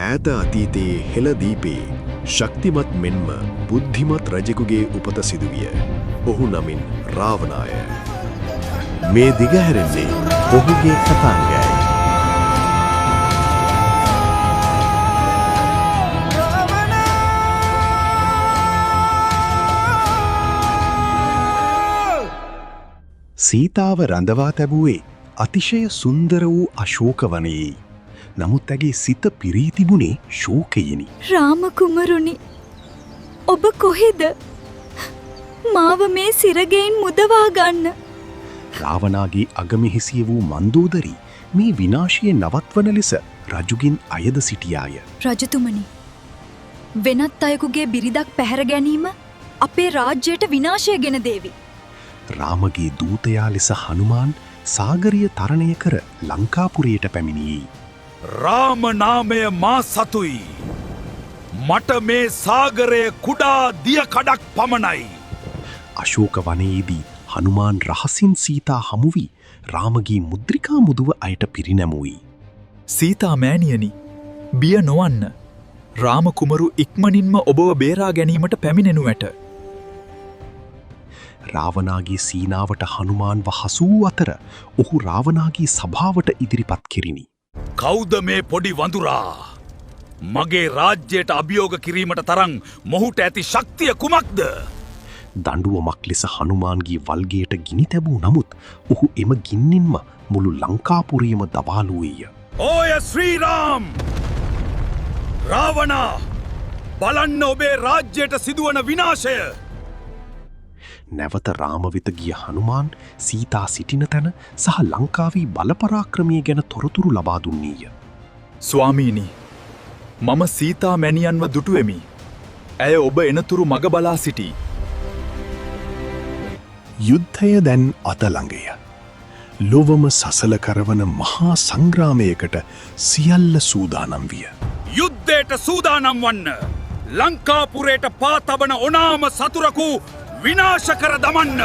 ඈත අතීතයේ හෙළදීපේ ශක්තිමත් මෙන්ම බුද්ධිමත් රජෙකුගේ උපත සිදුවිය. ඔහු නමින් රාවණාය. මේ දිගහැරෙන්නේ ඔහුගේ කතාංගයයි. සීතාව රඳවා තැබුවේ අතිශය සුන්දර වූ අශෝක වනයේ. නමුත් ඇගේ සිත පිරී තිබුණේ ශෝකයෙනි. රාම කුමරුනි, ඔබ කොහෙද? මාව මේ සිරගෙයින් මුදවා ගන්න. රාවණාගේ අගමෙහිසිය වූ මන්දෝදරි මේ විනාශය නවත්වන ලෙස රජුගෙන් අයද සිටියාය. රජතුමනි, වෙනත් අයෙකුගේ බිරිදක් පැහැර ගැනීම අපේ රාජ්‍යයට විනාශය ගෙන දේවි. රාමගේ දූතයා ලෙස හනුමාන් සාගරිය තරණය කර ලංකාපුරයට පැමිණියේ. රාම නාමය මා සතුයි. මට මේ සාගරය කුඩා දිය කඩක් පමණයි. අශෝක වනයේදී හනුමාන් රහසින් සීතා හමු වී රාමගේ මුද්‍රිකා මුදුව අයට පිරිනැමුයි. සීතා මෑණියනි, බිය නොවන්න. රාම කුමරු ඉක්මනින්ම ඔබව බේරා ගැනීමට පැමිණෙනු ඇත. රාවණාගේ සීනාවට හනුමාන්ව හසු වූ අතර ඔහු රාවණාගේ සභාවට ඉදිරිපත් කෙරිනි. කවුද මේ පොඩි වඳුරා? මගේ රාජ්‍යයට අභියෝග කිරීමට තරම් මොහුට ඇති ශක්තිය කුමක්ද? දඬුවමක් ලෙස හනුමාන්ගේ වල්ගයට ගිනි තැබූ නමුත් ඔහු එම ගින්නෙන්ම මුළු ලංකාපුරයම දබාලුවේය. ඕය ශ්‍රීරාම්! රාවණා! බලන්න ඔබේ රාජ්‍යයට සිදුවන විනාශය! නැවත රාම වෙත ගිය හනුමාන් සීතා සිටින තැන සහ ලංකාවේ බලපරාක්‍රමය ගැන තොරතුරු ලබා දුන්නේය. ස්වාමීනි, මම සීතා මැණියන්ව දුටුවෙමි. ඇය ඔබ එනතුරු මග බලා සිටී. යුද්ධය දැන් අතළඟය. ලොවම සසල කරවන මහා සංග්‍රාමයකට සියල්ල සූදානම් විය. යුද්ධයට සූදානම් වන්න! ලංකාපුරයට පා තබන ඔනාම සතුරකු විනාශ කර දමන්න!